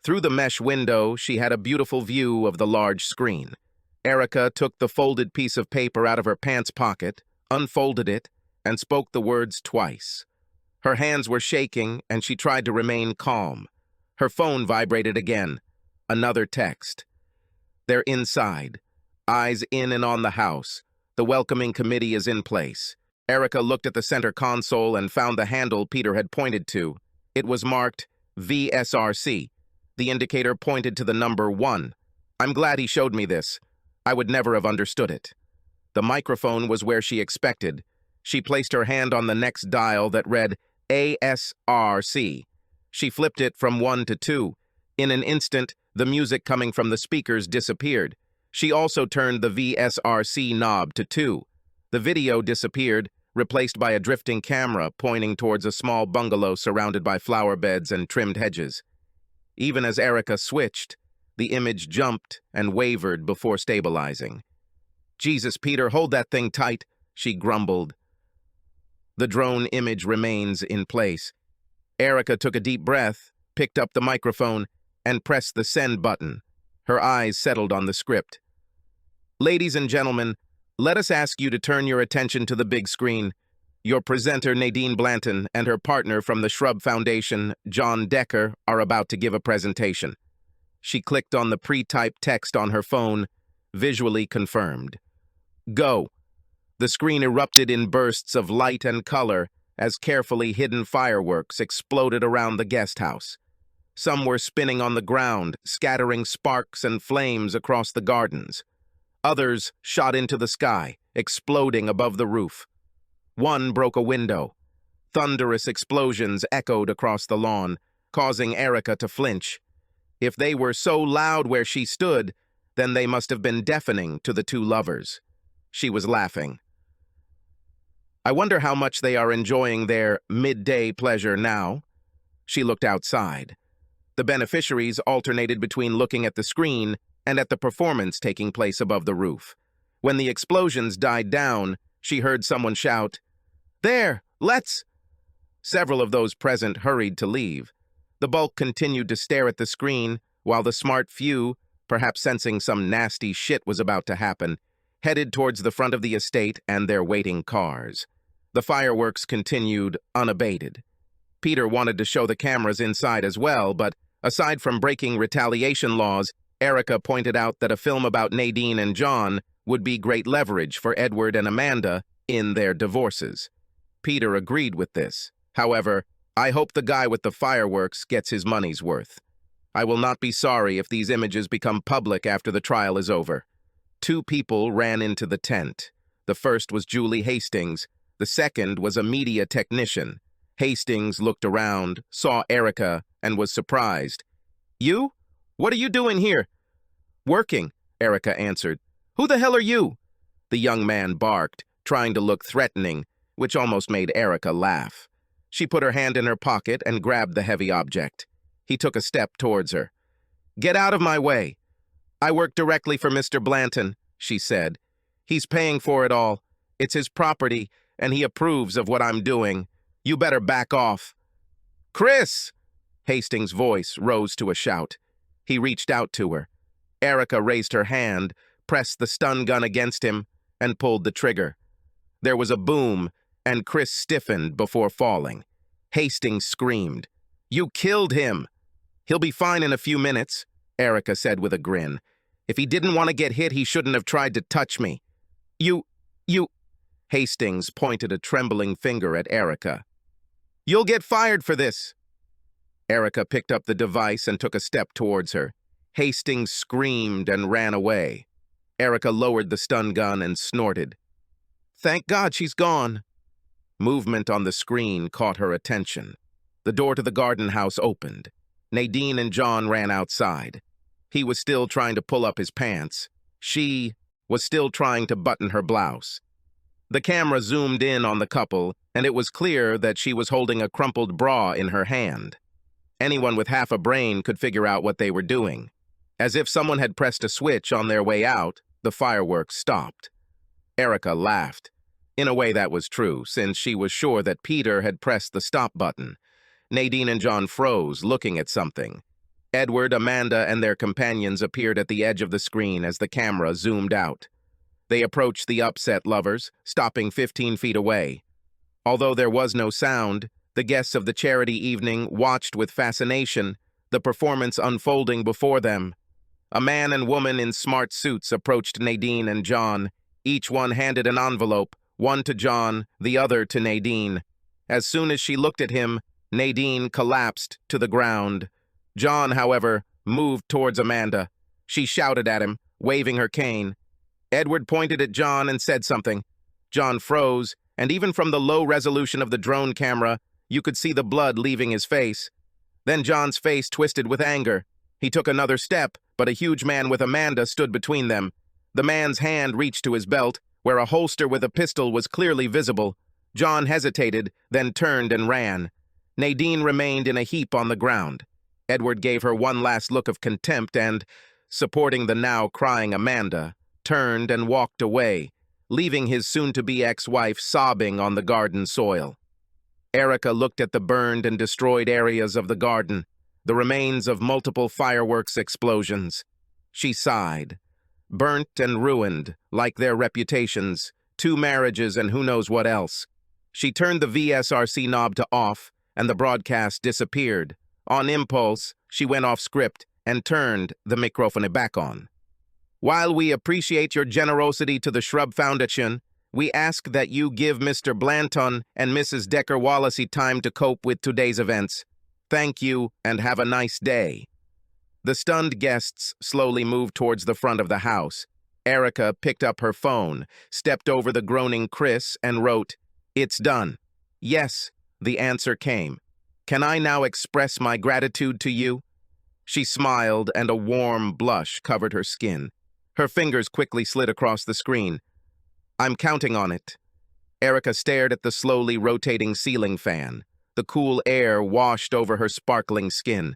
Speaker 1: Through the mesh window, she had a beautiful view of the large screen. Erica took the folded piece of paper out of her pants pocket, unfolded it, and spoke the words twice. Her hands were shaking, and she tried to remain calm. Her phone vibrated again. Another text. "They're inside. Eyes in and on the house. The welcoming committee is in place." Erica looked at the center console and found the handle Peter had pointed to. It was marked VSRC. The indicator pointed to the number 1. "I'm glad he showed me this. I would never have understood it." The microphone was where she expected. She placed her hand on the next dial that read ASRC. She flipped it from 1 to 2. In an instant, the music coming from the speakers disappeared. She also turned the VSRC knob to 2. The video disappeared, replaced by a drifting camera pointing towards a small bungalow surrounded by flower beds and trimmed hedges. Even as Erica switched, the image jumped and wavered before stabilizing. "Jesus, Peter, hold that thing tight," she grumbled. The drone image remains in place. Erica took a deep breath, picked up the microphone, and pressed the send button. Her eyes settled on the script. "Ladies and gentlemen, let us ask you to turn your attention to the big screen. Your presenter, Nadine Blanton, and her partner from the Shrub Foundation, John Decker, are about to give a presentation." She clicked on the pre-typed text on her phone, visually confirmed. "Go." The screen erupted in bursts of light and color as carefully hidden fireworks exploded around the guest house. Some were spinning on the ground, scattering sparks and flames across the gardens. Others shot into the sky, exploding above the roof. One broke a window. Thunderous explosions echoed across the lawn, causing Erica to flinch. If they were so loud where she stood, then they must have been deafening to the two lovers. She was laughing. I wonder how much they are enjoying their midday pleasure now. She looked outside. The beneficiaries alternated between looking at the screen and at the performance taking place above the roof. When the explosions died down, she heard someone shout, "There, let's—" Several of those present hurried to leave. The bulk continued to stare at the screen, while the smart few, perhaps sensing some nasty shit was about to happen, headed towards the front of the estate and their waiting cars. The fireworks continued unabated. Peter wanted to show the cameras inside as well, but aside from breaking retaliation laws, Erica pointed out that a film about Nadine and John would be great leverage for Edward and Amanda in their divorces. Peter agreed with this. However, I hope the guy with the fireworks gets his money's worth. I will not be sorry if these images become public after the trial is over. Two people ran into the tent. The first was Julie Hastings. The second was a media technician. Hastings looked around, saw Erica, and was surprised. "You? What are you doing here?" "Working," Erica answered. "Who the hell are you?" The young man barked, trying to look threatening, which almost made Erica laugh. She put her hand in her pocket and grabbed the heavy object. He took a step towards her. "Get out of my way." "I work directly for Mr. Blanton," she said. "He's paying for it all. It's his property, and he approves of what I'm doing. You better back off." "Chris!" Hastings' voice rose to a shout. He reached out to her. Erica raised her hand, pressed the stun gun against him, and pulled the trigger. There was a boom, and Chris stiffened before falling. Hastings screamed. "You killed him!" "He'll be fine in a few minutes," Erica said with a grin. "If he didn't want to get hit, he shouldn't have tried to touch me." You... Hastings pointed a trembling finger at Erica. "You'll get fired for this." Erica picked up the device and took a step towards her. Hastings screamed and ran away. Erica lowered the stun gun and snorted. "Thank God she's gone." Movement on the screen caught her attention. The door to the garden house opened. Nadine and John ran outside. He was still trying to pull up his pants. She was still trying to button her blouse. The camera zoomed in on the couple, and it was clear that she was holding a crumpled bra in her hand. Anyone with half a brain could figure out what they were doing. As if someone had pressed a switch on their way out, the fireworks stopped. Erica laughed. In a way that was true, since she was sure that Peter had pressed the stop button. Nadine and John froze, looking at something. Edward, Amanda, and their companions appeared at the edge of the screen as the camera zoomed out. They approached the upset lovers, stopping 15 feet away. Although there was no sound, the guests of the charity evening watched with fascination the performance unfolding before them. A man and woman in smart suits approached Nadine and John. Each one handed an envelope, one to John, the other to Nadine. As soon as she looked at him, Nadine collapsed to the ground. John, however, moved towards Amanda. She shouted at him, waving her cane. Edward pointed at John and said something. John froze, and even from the low resolution of the drone camera, you could see the blood leaving his face. Then John's face twisted with anger. He took another step, but a huge man with Amanda stood between them. The man's hand reached to his belt, where a holster with a pistol was clearly visible. John hesitated, then turned and ran. Nadine remained in a heap on the ground. Edward gave her one last look of contempt and, supporting the now crying Amanda, turned and walked away, leaving his soon-to-be ex-wife sobbing on the garden soil. Erica looked at the burned and destroyed areas of the garden, the remains of multiple fireworks explosions. She sighed. Burnt and ruined, like their reputations, 2 marriages and who knows what else. She turned the VSRC knob to off, and the broadcast disappeared. On impulse, she went off script and turned the microphone back on. While we appreciate your generosity to the Shrub Foundation, We ask that you give Mr. Blanton and Mrs. Decker-Wallacey time to cope with today's events. Thank you, and have a nice day." The stunned guests slowly moved towards the front of the house. Erica picked up her phone, stepped over the groaning Chris, and wrote, "It's done." "Yes," the answer came. "Can I now express my gratitude to you?" She smiled, and a warm blush covered her skin. Her fingers quickly slid across the screen. "I'm counting on it." Erica stared at the slowly rotating ceiling fan. The cool air washed over her sparkling skin.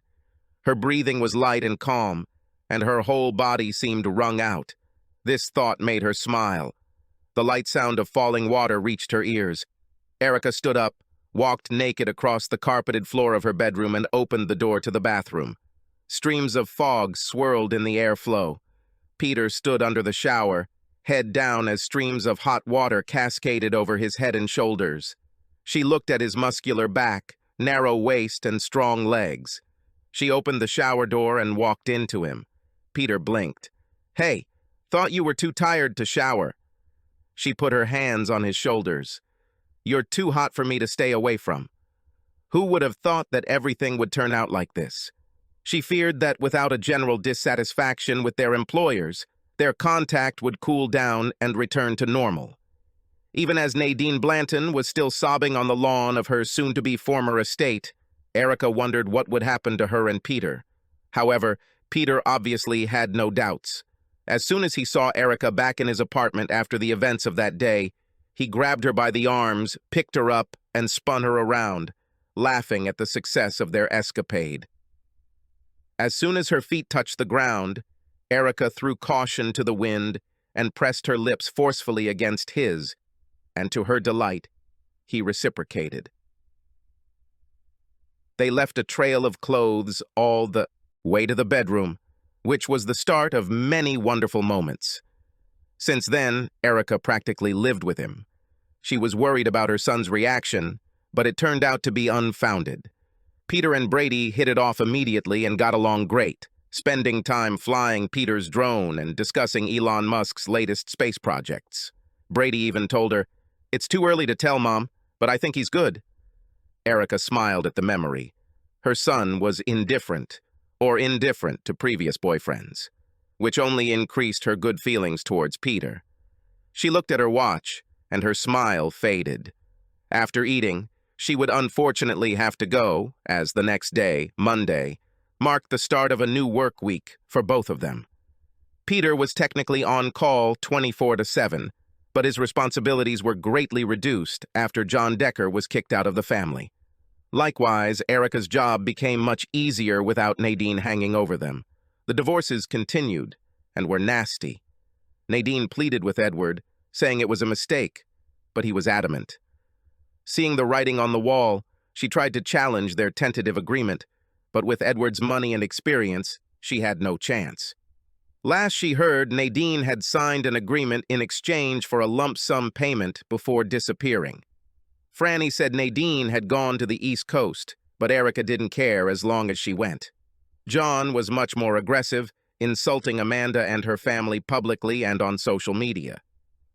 Speaker 1: Her breathing was light and calm, and her whole body seemed wrung out. This thought made her smile. The light sound of falling water reached her ears. Erica stood up, walked naked across the carpeted floor of her bedroom, and opened the door to the bathroom. Streams of fog swirled in the airflow. Peter stood under the shower, head down as streams of hot water cascaded over his head and shoulders. She looked at his muscular back, narrow waist, and strong legs. She opened the shower door and walked into him. Peter blinked. "Hey, thought you were too tired to shower." She put her hands on his shoulders. "You're too hot for me to stay away from." Who would have thought that everything would turn out like this? She feared that without a general dissatisfaction with their employers, their contact would cool down and return to normal. Even as Nadine Blanton was still sobbing on the lawn of her soon-to-be former estate, Erica wondered what would happen to her and Peter. However, Peter obviously had no doubts. As soon as he saw Erica back in his apartment after the events of that day, he grabbed her by the arms, picked her up, and spun her around, laughing at the success of their escapade. As soon as her feet touched the ground, Erica threw caution to the wind and pressed her lips forcefully against his, and to her delight, he reciprocated. They left a trail of clothes all the way to the bedroom, which was the start of many wonderful moments. Since then, Erica practically lived with him. She was worried about her son's reaction, but it turned out to be unfounded. Peter and Brady hit it off immediately and got along great, spending time flying Peter's drone and discussing Elon Musk's latest space projects. Brady even told her, "It's too early to tell, Mom, but I think he's good." Erica smiled at the memory. Her son was indifferent to previous boyfriends, which only increased her good feelings towards Peter. She looked at her watch, and her smile faded. After eating, she would unfortunately have to go, as the next day, Monday, marked the start of a new work week for both of them. Peter was technically on call 24/7, but his responsibilities were greatly reduced after John Decker was kicked out of the family. Likewise, Erica's job became much easier without Nadine hanging over them. The divorces continued, and were nasty. Nadine pleaded with Edward, saying it was a mistake, but he was adamant. Seeing the writing on the wall, she tried to challenge their tentative agreement, but with Edward's money and experience, she had no chance. Last she heard, Nadine had signed an agreement in exchange for a lump sum payment before disappearing. Franny said Nadine had gone to the East Coast, but Erica didn't care as long as she went. John was much more aggressive, insulting Amanda and her family publicly and on social media.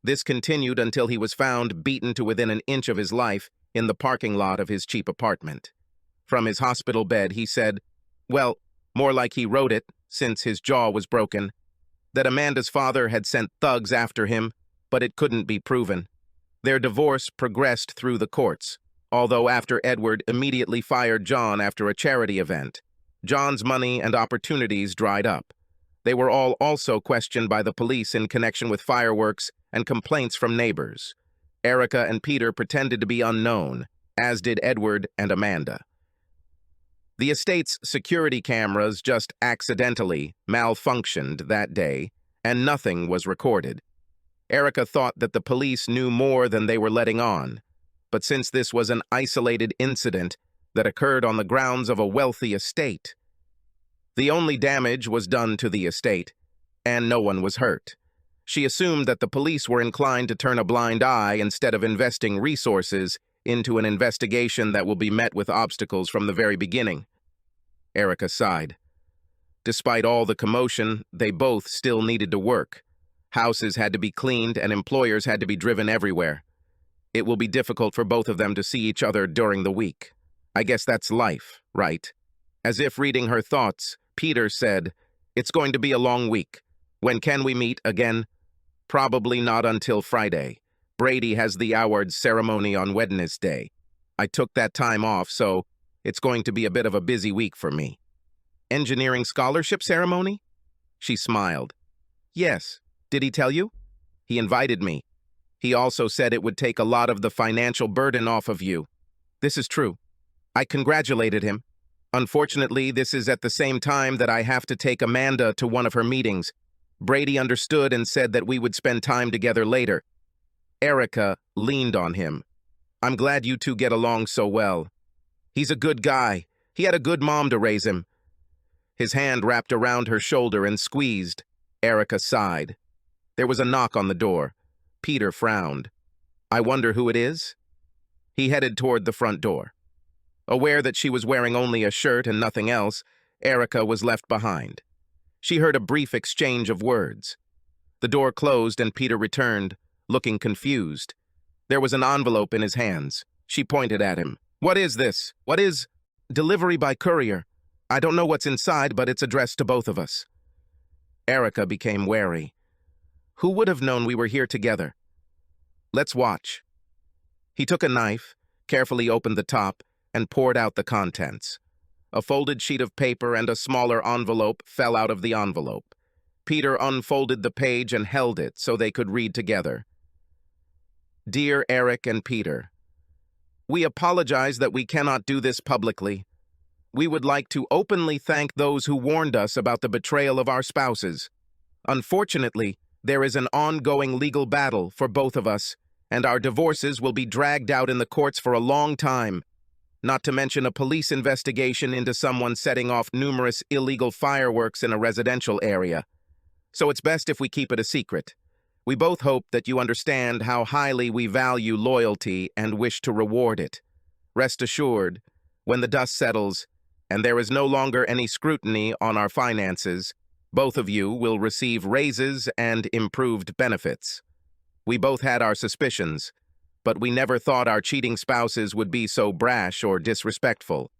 Speaker 1: This continued until he was found beaten to within an inch of his life in the parking lot of his cheap apartment. From his hospital bed, he said, well, more like he wrote it, since his jaw was broken, that Amanda's father had sent thugs after him, but it couldn't be proven. Their divorce progressed through the courts, although after Edward immediately fired John after a charity event. John's money and opportunities dried up. They were all also questioned by the police in connection with fireworks and complaints from neighbors. Erica and Peter pretended to be unknown, as did Edward and Amanda. The estate's security cameras just accidentally malfunctioned that day, and nothing was recorded. Erica thought that the police knew more than they were letting on, but since this was an isolated incident that occurred on the grounds of a wealthy estate, the only damage was done to the estate, and no one was hurt. She assumed that the police were inclined to turn a blind eye instead of investing resources into an investigation that will be met with obstacles from the very beginning. Erica sighed. Despite all the commotion, they both still needed to work. Houses had to be cleaned and employers had to be driven everywhere. It will be difficult for both of them to see each other during the week. I guess that's life, right? As if reading her thoughts, Peter said, "It's going to be a long week. When can we meet again?" "Probably not until Friday. Brady has the awards ceremony on Wednesday. I took that time off, so it's going to be a bit of a busy week for me." "Engineering scholarship ceremony?" She smiled. "Yes. Did he tell you?" "He invited me. He also said it would take a lot of the financial burden off of you." "This is true. I congratulated him. Unfortunately, this is at the same time that I have to take Amanda to one of her meetings. Brady understood and said that we would spend time together later." Erica leaned on him. "I'm glad you two get along so well. He's a good guy. He had a good mom to raise him." His hand wrapped around her shoulder and squeezed. Erica sighed. There was a knock on the door. Peter frowned. "I wonder who it is?" He headed toward the front door. Aware that she was wearing only a shirt and nothing else, Erica was left behind. She heard a brief exchange of words. The door closed and Peter returned, looking confused. There was an envelope in his hands. She pointed at him. "What is this? What is—" "Delivery by courier. I don't know what's inside, but it's addressed to both of us." Erica became wary. "Who would have known we were here together?" "Let's watch." He took a knife, carefully opened the top, and poured out the contents. A folded sheet of paper and a smaller envelope fell out of the envelope. Peter unfolded the page and held it so they could read together. "Dear Eric and Peter, we apologize that we cannot do this publicly. We would like to openly thank those who warned us about the betrayal of our spouses. Unfortunately, there is an ongoing legal battle for both of us, and our divorces will be dragged out in the courts for a long time, not to mention a police investigation into someone setting off numerous illegal fireworks in a residential area. So it's best if we keep it a secret. We both hope that you understand how highly we value loyalty and wish to reward it. Rest assured, when the dust settles, and there is no longer any scrutiny on our finances, both of you will receive raises and improved benefits. We both had our suspicions, but we never thought our cheating spouses would be so brash or disrespectful.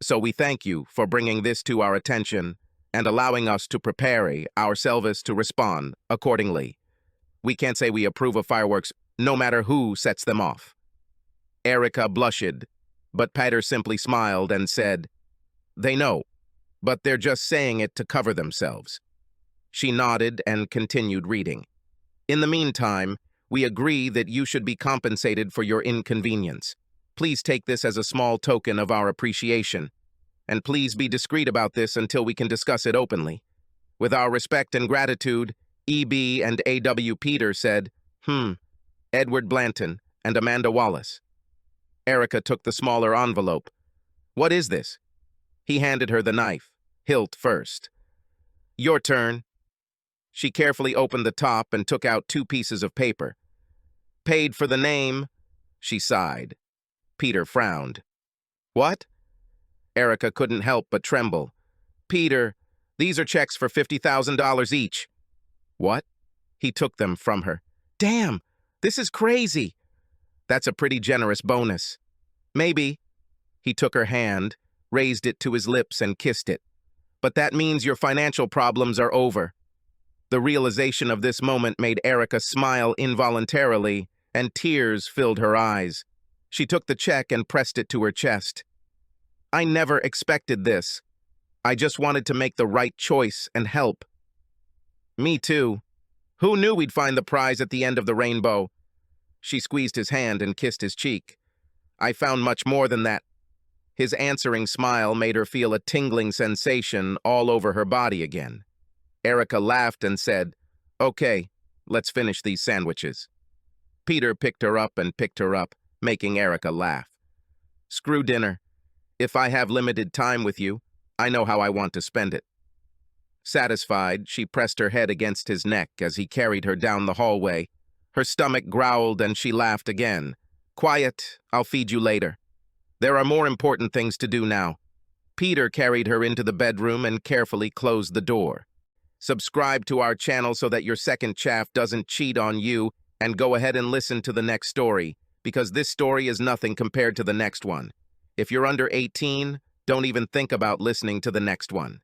Speaker 1: So we thank you for bringing this to our attention and allowing us to prepare ourselves to respond accordingly. We can't say we approve of fireworks, no matter who sets them off." Erica blushed, but Peter simply smiled and said, "They know, but they're just saying it to cover themselves." She nodded and continued reading. "In the meantime, we agree that you should be compensated for your inconvenience. Please take this as a small token of our appreciation, and please be discreet about this until we can discuss it openly. With our respect and gratitude," E.B. and A.W. Peter said, "Edward Blanton and Amanda Wallace." Erica took the smaller envelope. "What is this?" He handed her the knife, hilt first. "Your turn." She carefully opened the top and took out 2 pieces of paper. "Paid for the name," she sighed. Peter frowned. "What?" Erica couldn't help but tremble. "Peter, these are checks for $50,000 each." "What?" He took them from her. "Damn, this is crazy." "That's a pretty generous bonus." "Maybe." He took her hand, raised it to his lips and kissed it. "But that means your financial problems are over." The realization of this moment made Erica smile involuntarily, and tears filled her eyes. She took the check and pressed it to her chest. "I never expected this. I just wanted to make the right choice and help." "Me too. Who knew we'd find the prize at the end of the rainbow?" She squeezed his hand and kissed his cheek. "I found much more than that." His answering smile made her feel a tingling sensation all over her body again. Erica laughed and said, "Okay, let's finish these sandwiches." Peter picked her up and picked her up, making Erica laugh. "Screw dinner. If I have limited time with you, I know how I want to spend it." Satisfied, she pressed her head against his neck as he carried her down the hallway. Her stomach growled and she laughed again. "Quiet, I'll feed you later. There are more important things to do now." Peter carried her into the bedroom and carefully closed the door. Subscribe to our channel so that your second chaff doesn't cheat on you, and go ahead and listen to the next story, because this story is nothing compared to the next one. If you're under 18, don't even think about listening to the next one.